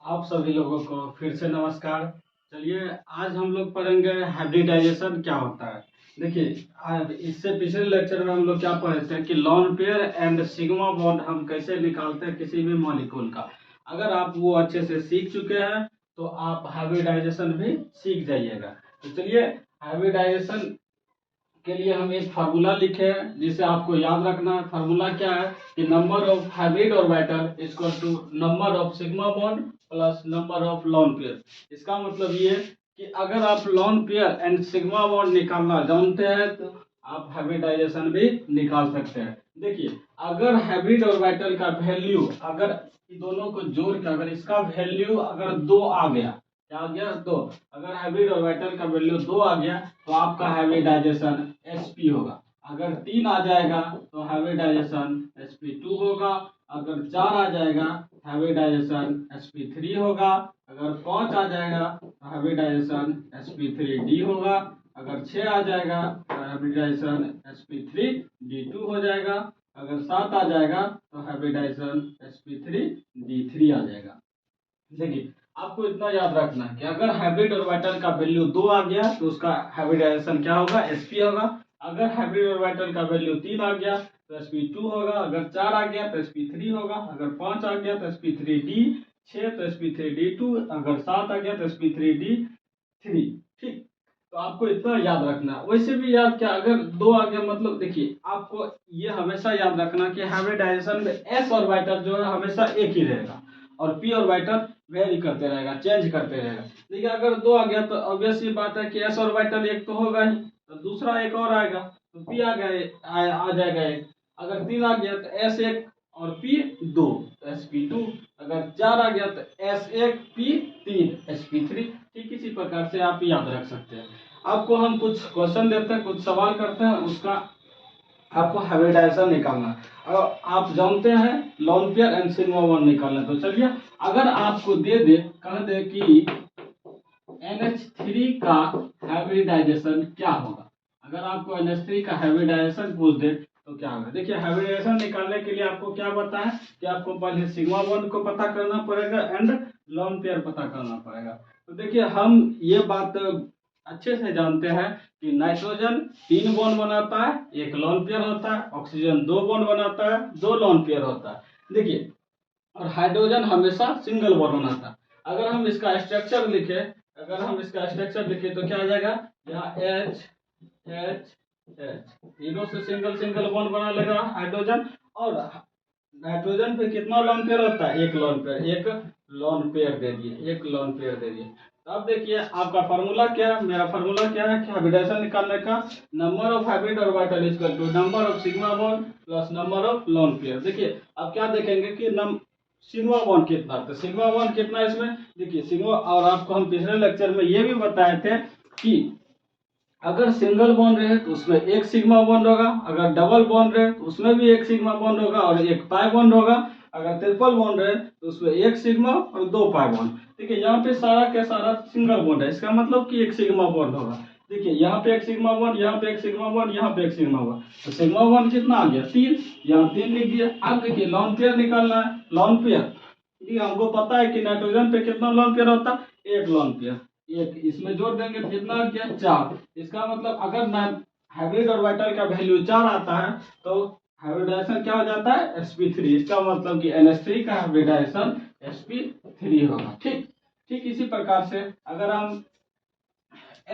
आप सभी लोगों को फिर से नमस्कार। चलिए आज हम लोग पढ़ेंगे हाइब्रिडाइजेशन क्या होता है। देखिए आज इससे पिछले लेक्चर में हम लोग क्या पढ़े थे कि lawn pair and sigma bond हम कैसे निकालते हैं किसी भी मॉलिक्यूल का। अगर आप वो अच्छे से सीख चुके हैं तो आप हाइब्रिडाइजेशन भी सीख जाइएगा। तो चलिए हाइब्रिडाइजेशन के लिए हम एक फार्मूला लिखे हैं जिसे आपको याद रखना है। फार्मूला क्या है कि number of hybrid orbital equal to number of sigma bond plus number of lone pair. इसका मतलब ये कि अगर आप lone pair and sigma bond निकालना जानते हैं तो आप हाइब्रिडाइजेशन भी निकाल सकते हैं। देखिए अगर हाइब्रिड ऑर्बिटल का वैल्यू अगर दोनों को जोड़ के अगर इसका वैल्यू अगर 2 आ गया, क्या आ गया 2, अगर हाइब्रिड ऑर्बिटल का वैल्यू 2 आ गया तो आपका हाइब्रिडाइजेशन sp होगा। अगर 3 आ जाएगा तो हाइब्रिडाइजेशन sp2 होगा। अगर 4 आ जाएगा हाइब्रिडाइजेशन sp3 होगा। अगर 5 आ जाएगा तो हाइब्रिडाइजेशन sp3d होगा। अगर 6 आ जाएगा तो हाइब्रिडाइजेशन sp3d2 हो जाएगा। अगर 7 आ जाएगा तो हाइब्रिडाइजेशन sp3d3 आ जाएगा। देखिए आपको इतना याद रखना है कि अगर हाइब्रिड ऑर्बिटल का वैल्यू 2 आ गया तो उसका हाइब्रिडाइजेशन क्या होगा sp होगा। अगर हाइब्रिड ऑर्बिटल का वैल्यू 3 आ गया तो sp2 होगा। अगर 4 आ गया तो sp3 होगा। अगर 5 आ गया तो sp3d, 6 तो sp3d2, अगर 7 आ गया तो sp3d3। ठीक, तो आपको इतना याद रखना है। वैसे भी याद क्या, अगर 2 आ गया मतलब देखिए आपको ये हमेशा याद रखना कि हाइब्रिडाइजेशन में s ऑर्बिटल जो है हमेशा एक ही रहेगा और p ऑर्बिटल वेरी करते रहेगा, चेंज करते रहेगा। देखिए अगर 2 आ गया तो ऑब्वियस ये बात है कि s ऑर्बिटल एक तो होगा ही, तो दूसरा एक और आएगा तो p आ गया, आ जाएगा एक। अगर 3 आ गया तो s एक और p 2 तो sp2। अगर 4 आ गया तो s एक p 3 sp3। ठीक इसी प्रकार से आप याद रख सकते हैं। आपको हम कुछ क्वेश्चन देते हैं, कुछ सवाल करते हैं, उसका आपको हाइब्रिडाइजेशन निकालना है। और आप जानते हैं lawn pair and sigma bond निकालना। तो चलिए अगर आपको दे दे कह दे कि NH3 का हाइब्रिडाइजेशन क्या होगा, अगर आपको NH3 का हाइब्रिडाइजेशन पूछ दे तो क्या होगा। देखिए हाइब्रिडाइजेशन निकालने के लिए आपको क्या पता है कि आपको पहले सिग्मा बॉन्ड को पता करना पड़ेगा एंड लॉन पेयर पता करना पड़ेगा। तो देखिए हम ये बात अच्छे से जानते हैं कि नाइट्रोजन 3 बॉन्ड बनाता है, 1 लॉन पेयर होता है। ऑक्सीजन 2 बॉन्ड बनाता है, 2 लॉन पेयर होता है। देखिए और हाइड्रोजन हमेशा सिंगल बॉन्ड बनाता है। अगर हम इसका स्ट्रक्चर लिखे, अगर हम इसका स्ट्रक्चर लिखे तो क्या आ जाएगा, यहाँ H H H, तीनों से सिंगल सिंगल बॉन्ड बना लेगा हाइड्रोजन। और नाइट्रोजन पे कितना लोन पेयर होता है, 1 लोन पेयर, 1 लोन पेयर दे दिए, 1 लोन पेयर दे दिए। अब देखिए आपका फार्मूला क्या है, मेरा फार्मूला क्या है कि हाइब्रिडाइजेशन निकालने का, number of hybrid orbital equal to number of sigma bond plus number of lone pair. देखिए अब क्या देखेंगे कि सिग्मा बॉन्ड कितना, तो सिग्मा बॉन्ड कितना है इसमें, देखिए सिग्मा। और आपको हम पिछले लेक्चर में ये भी बताए थे कि अगर सिंगल बॉन्ड रहे तो उसमें 1 सिग्मा बॉन्ड होगा, अगर डबल बॉन्ड रहे तो उसमें भी 1 सिग्मा बॉन्ड होगा और 1 पाई बॉन्ड होगा। अगर ट्रिपल बॉन्ड रहे तो उसमें 1 सिग्मा और 2 पाई बॉन्ड। देखिए यहाँ पे सारा के सारा सिंगल बॉन्ड है, इसका मतलब कि 1 सिग्मा बॉन्ड होगा। देखिए यहाँ पे 1 सिग्मा बॉन्ड, यहाँ पे 1 सिग्मा बॉन्ड, यहाँ पे 1 सिग्मा बॉन्ड, तो सिग्मा बॉन्ड कितना आ गया 3, यहाँ 3 लिख दिया। अब देखिए लॉन पेयर निकालना है, लॉन पेयर हमको पता है कि नाइट्रोजन पे कितना लॉन पेयर होता है, 1 लॉन पेयर, एक इसमें जोड़ देंगे तो कितना आ गया 4। इसका मतलब अगर हाइब्रिड ऑर्बिटल का वैल्यू 4 आता है तो हाइब्रिडाइजेशन क्या हो जाता है sp3। इसका मतलब कि NH3 का हाइब्रिडाइजेशन sp3 होगा। ठीक ठीक इसी प्रकार से अगर हम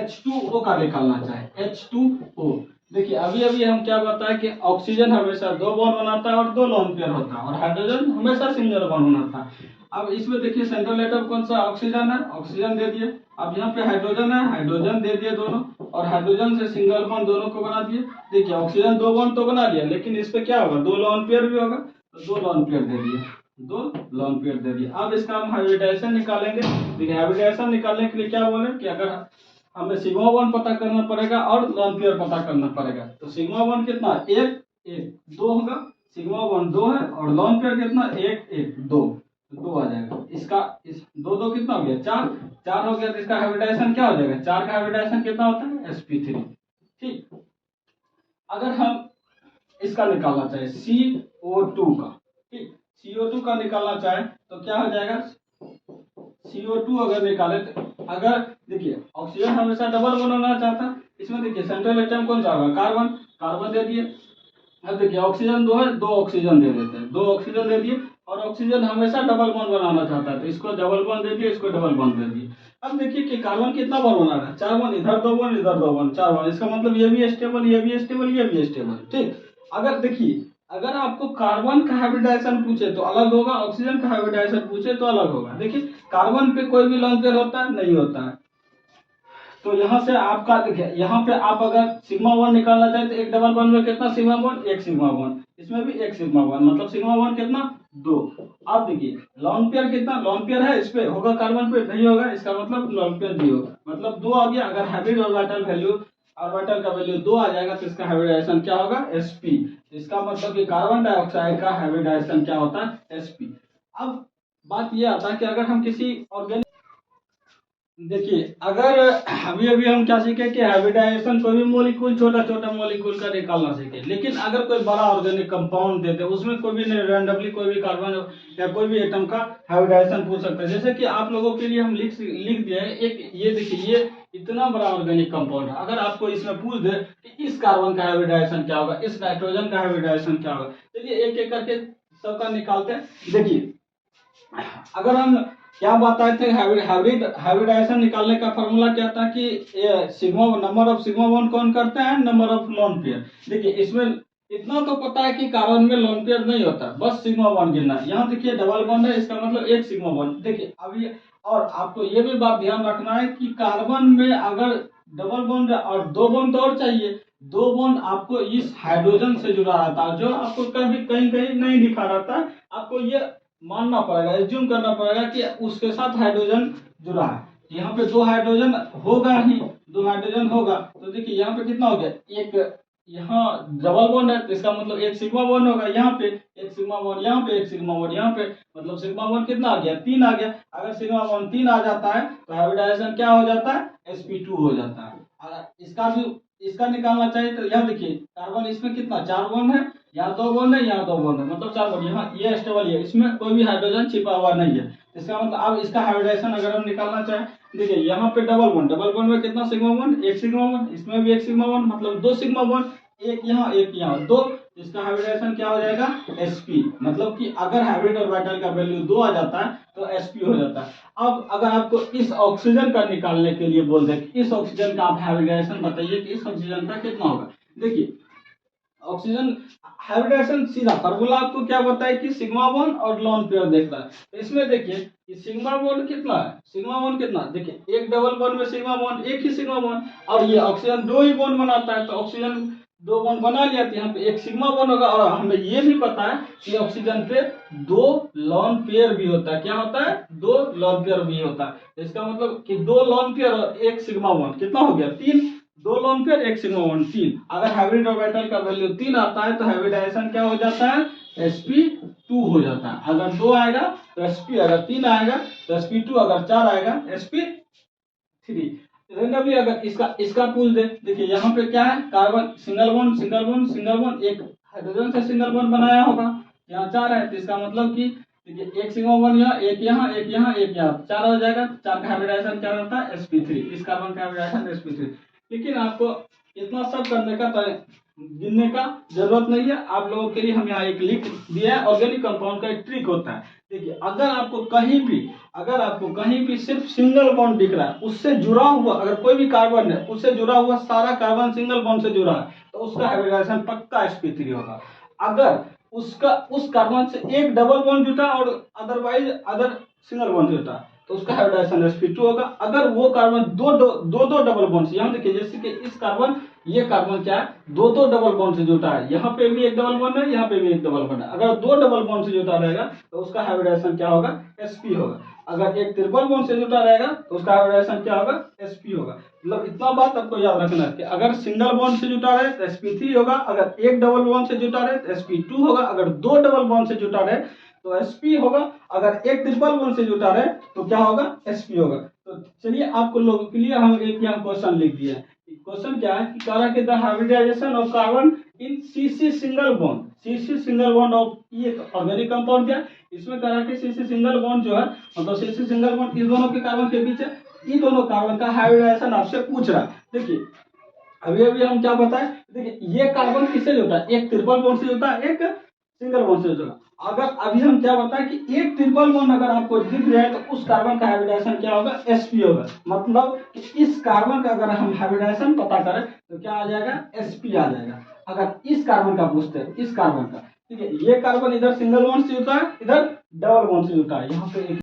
H2O का निकालना चाहे, H2O, देखिए अभी अभी हम क्या बताया कि ऑक्सीजन हमेशा 2 बॉन्ड बनाता है और 2 लोन पेयर होता है और हाइड्रोजन हमेशा सिंगल बॉन्ड बनाता है। अब इसमें देखिए सेंट्रल एटम कौन सा, ऑक्सीजन है, ऑक्सीजन दे दिए। अब यहाँ पे हाइड्रोजन है, हाइड्रोजन दे दिए दोनों, और हाइड्रोजन से सिंगल बॉन्ड दोनों को बना दिए। देखिए ऑक्सीजन 2 बॉन्ड तो बना लिया, लेकिन इस पे क्या होगा 2 लोन पेयर भी होगा, तो 2 लोन पेयर दे दिए, 2 लोन पेयर दे दिए। अब इसका हम हाइब्रिडाइजेशन निकालेंगे। देखिए हाइब्रिडाइजेशन निकालने के लिए क्या बोले कि अगर हमें सिग्मा बॉन्ड पता करना पड़ेगा और लॉन पेयर पता करना पड़ेगा। तो सिग्मा बॉन्ड कितना, 1 1 2 होगा, सिग्मा बॉन्ड 2 है, और लॉन पेयर कितना 1 1 2, तो 2 आ जाएगा। इसका इस 2 2 कितना हो गया 4, 4 हो गया, तो इसका हाइब्रिडाइजेशन क्या हो जाएगा, 4 का हाइब्रिडाइजेशन कितना होता है sp3। ठीक, अगर हम इसका निकालना चाहे CO2 का, ठीक CO2 का निकालना चाहे तो क्या हो जाएगा CO2 अगर निकाले तो अगर देखिए ऑक्सीजन हमेशा डबल बॉन्ड होना चाहता है, इसमें देखिए सेंट्रल एटम कौन सा होगा, कार्बन, कार्बन दे दिए। अब देखिए ऑक्सीजन 2 है, 2 ऑक्सीजन दे देते हैं, 2 ऑक्सीजन दे दिए, और ऑक्सीजन हमेशा डबल बॉन्ड बनाना चाहता है तो इसको डबल बॉन्ड दे दिए, इसको डबल बॉन्ड दे दिए। अब देखिए कि कार्बन कितना बॉन्ड बना रहा है, 4 बॉन्ड, इधर 2 बॉन्ड, इधर 2 बॉन्ड, 4 बॉन्ड, इसका मतलब ये भी स्टेबल, ये भी स्टेबल, ये भी स्टेबल, ठीक। अगर देखिए अगर आपको कार्बन का हाइब्रिडाइजेशन पूछे तो अलग होगा, ऑक्सीजन का हाइब्रिडाइजेशन पूछे तो अलग होगा। देखिए कार्बन पे कोई भी लोन पेयर होता है, नहीं होता है। तो यहाँ से आपका देखिए यहाँ पे आप अगर सिग्मा वन निकालना चाहे तो एक डबल बॉन्ड में कितना सिग्मा बॉन्ड, एक सिग्मा बॉन्ड, इसमें भी एक सिग्मा बॉन्ड, मतलब सिग्मा बॉन्ड कितना, 2। अब देखिए लॉन पेयर कितना, लॉन पेयर है इस पे होगा, कार्बन पे नहीं होगा, इसका मतलब लॉन पेयर 0, मतलब 2 आ गया। अगर हाइब्रिड ऑर्बिटल वैल्यू, ऑर्बिटल का वैल्यू 2 आ जाएगा तो इसका हाइब्रिडाइजेशन क्या होगा, sp। इसका मतलब कि कार्बन डाइऑक्साइड का हाइब्रिडाइजेशन क्या होता है, sp। अब बात ये आता है कि अगर हम किसी ऑर्गेनिक, देखिए अगर अभी अभी हम क्या सीखे कि हाइब्रिडाइजेशन कोई भी मॉलिक्यूल, छोटा छोटा मॉलिक्यूल का निकालना सीखे, लेकिन अगर कोई बड़ा ऑर्गेनिक कंपाउंड देते हैं उसमें कोई भी रैंडमली कोई भी कार्बन या कोई भी एटम का हाइब्रिडाइजेशन पूछ सकते हैं। जैसे कि आप लोगों के लिए हम लिख दिए हैं एक, ये देखिए ये इतना बड़ा ऑर्गेनिक कंपाउंड है, अगर आपको इसमें पूछ दे कि इस कार्बन का हाइब्रिडाइजेशन क्या होगा, इस नाइट्रोजन का हाइब्रिडाइजेशन क्या होगा, चलिए एक एक करके सबका निकालते हैं। देखिए अगर हम क्या बताए थे, हाइब्रिडाइजेशन निकालने का फॉर्मूला क्या था कि sigma, number of sigma bond कौन करता है, नंबर ऑफ लोन पेयर। देखिए इसमें इतना तो पता है कि कार्बन में लोन पेयर नहीं होता, बस सिग्मा बॉन्ड गिनना है। यहाँ देखिए डबल बॉन्ड है, इसका मतलब एक सिग्मा बॉन्ड। देखिए अभी और आपको ये भी बात ध्यान रखना है कि कार्बन में अगर डबल बॉन्ड और 2 बॉन्ड और चाहिए, 2 बॉन्ड आपको इस हाइड्रोजन से जुड़ा रहता है, जो आपको कभी कहीं कहीं नहीं दिखा रहता है, आपको ये मानना पड़ेगा, एज्यूम करना पड़ेगा कि उसके साथ हाइड्रोजन जुड़ा है। यहाँ पे 2 हाइड्रोजन होगा ही, 2 हाइड्रोजन होगा तो देखिए यहाँ पे कितना हो गया, एक यहाँ डबल बॉन्ड है तो इसका मतलब एक सिग्मा बॉन्ड होगा, यहाँ पे एक सिग्मा बॉन्ड, यहाँ पे एक सिग्मा बॉन्ड, यहाँ पे मतलब सिग्मा बॉन्ड कितना आ गया, 3 आ गया। अगर सिग्मा बॉन्ड 3 आ जाता है तो हाइब्रिडाइजेशन क्या हो जाता है, sp2 हो जाता है। अगर इसका भी इसका निकालना चाहिए तो यहाँ देखिए कार्बन इसमें कितना, 4 बॉन्ड है, यहाँ 2 बॉन्ड है, यहाँ 2 बॉन्ड है, मतलब 4 बॉन्ड, यहाँ ये स्टेबल है, इसमें कोई भी हाइड्रोजन छिपा हुआ नहीं है। इसका मतलब अब इसका हाइब्रिडाइजेशन अगर हम निकालना चाहें, देखिए यहाँ पे डबल बॉन्ड, डबल बॉन्ड में कितना सिग्मा बॉन्ड, एक सिग्मा बॉन्ड, इसमें भी एक सिग्मा बॉन्ड, मतलब 2 सिग्मा बॉन्ड, एक यहाँ एक यहाँ 2, इसका हाइब्रिडाइजेशन क्या हो जाएगा, sp। मतलब कि अगर हाइब्रिड ऑर्बिटल का वैल्यू 2 आ जाता है तो sp हो जाता है। अब अगर आपको इस ऑक्सीजन का निकालने के लिए बोल दे कि इस ऑक्सीजन का आप हाइब्रिडाइजेशन बताइए कि इस ऑक्सीजन का कितना होगा, देखिए ऑक्सीजन हाइब्रिडाइजेशन सीधा फॉर्मूला आपको क्या बताए कि सिग्मा बॉन्ड और लोन पेयर देख रहा है। तो इसमें देखिए कि सिग्मा बॉन्ड कितना है, सिग्मा बॉन्ड कितना, देखिए एक डबल बॉन्ड में सिग्मा बॉन्ड, एक ही सिग्मा बॉन्ड, और ये ऑक्सीजन 2 ही बॉन्ड बनाता है तो ऑक्सीजन 2 बॉन्ड बना लिया तो यहाँ पे एक सिग्मा बॉन्ड होगा। और हमें ये भी पता है कि ऑक्सीजन पे 2 लोन पेयर भी होता है, क्या होता है, 2 लोन पेयर भी होता है। इसका मतलब कि 2 लोन पेयर और एक सिग्मा बॉन्ड कितना हो गया, 3, 2 लोन पेयर एक सिग्मा बॉन्ड 3। अगर हाइब्रिड ऑर्बिटल का वैल्यू 3 आता है तो हाइब्रिडाइजेशन क्या हो जाता है, sp2 हो जाता है। अगर 2 आएगा तो sp, अगर 3 आएगा तो sp2, अगर 4 आएगा sp3। रेंडमली अगर इसका पूछ दे, देखिए यहाँ पे क्या है, carbon single bond single bond single bond, एक हाइड्रोजन से सिंगल बॉन्ड बनाया होगा, यहाँ 4 है तो इसका मतलब कि देखिए एक सिग्मा बॉन्ड यहाँ, एक यहाँ, एक यहाँ, एक यहाँ, 4 हो जाएगा। 4 का हाइब्रिडाइजेशन क्या रहता है, sp3, इस कार्बन का हाइब्रिडाइजेशन sp3। लेकिन आपको इतना सब करने का गिनने का जरूरत नहीं है, आप लोगों के लिए हम यहाँ एक लिख दिया है। ऑर्गेनिक कंपाउंड का एक ट्रिक होता है, देखिए अगर आपको कहीं भी सिर्फ सिंगल बॉन्ड दिख रहा है, उससे जुड़ा हुआ अगर कोई भी कार्बन है, उससे जुड़ा हुआ सारा कार्बन सिंगल बॉन्ड से जुड़ा है तो उसका हाइब्रिडाइजेशन पक्का sp3 होगा। अगर उस कार्बन से एक डबल बॉन्ड जुटा और अदरवाइज अदर सिंगल बॉन्ड जुटा तो उसका हाइब्रिडाइजेशन sp2 होगा। अगर वो कार्बन दो डबल बॉन्ड से, यहाँ देखिए जैसे कि इस कार्बन, ये कार्बन क्या है, 2 डबल बॉन्ड से जुटा है, यहाँ पे भी एक डबल बॉन्ड है, यहाँ पे भी एक डबल बॉन्ड है। अगर 2 डबल बॉन्ड से जुटा रहेगा तो उसका हाइब्रिडाइजेशन क्या होगा, sp होगा। अगर एक ट्रिपल बॉन्ड से जुटा रहेगा तो उसका हाइब्रिडाइजेशन क्या होगा, sp होगा। मतलब इतना बात आपको याद रखना है कि अगर सिंगल बॉन्ड से जुटा रहे तो sp3 होगा, अगर एक डबल बॉन्ड से जुटा रहे तो sp2 होगा, अगर 2 डबल बॉन्ड से जुटा रहे तो sp होगा, अगर एक ट्रिपल बॉन्ड से जुटा रहे तो क्या होगा, sp होगा। तो चलिए आपको लोगों के लिए हम एक यहाँ क्वेश्चन लिख दिया है। क्वेश्चन क्या है कि कह रहा है कि the hybridization of carbon in CC single bond, CC single bond of ये ऑर्गेनिक कंपाउंड क्या है, इसमें करा के सीसी सिंगल बॉन्ड जो है, मतलब सीसी सिंगल बॉन्ड इन दोनों के कार्बन के बीच है, इन दोनों कार्बन का हाइब्रिडाइजेशन आपसे पूछ रहा है। देखिए अभी अभी हम क्या बताएं, देखिए ये कार्बन किससे जुड़ता है, एक ट्रिपल बॉन्ड से जुड़ता है, एक सिंगल बॉन्ड से जुड़ता है। अगर अभी हम क्या बताएं कि एक ट्रिपल बॉन्ड अगर आपको दिख रहा है तो उस कार्बन का हाइब्रिडाइजेशन क्या होगा, sp होगा। मतलब कि इस कार्बन का अगर हम हाइब्रिडाइजेशन पता करें तो क्या आ जाएगा, sp आ जाएगा। अगर इस कार्बन का पूछते हैं, इस कार्बन का, ठीक है, ये कार्बन इधर सिंगल बॉन्ड से जुड़ता है, इधर डबल बॉन्ड से जुड़ता है, यहाँ पे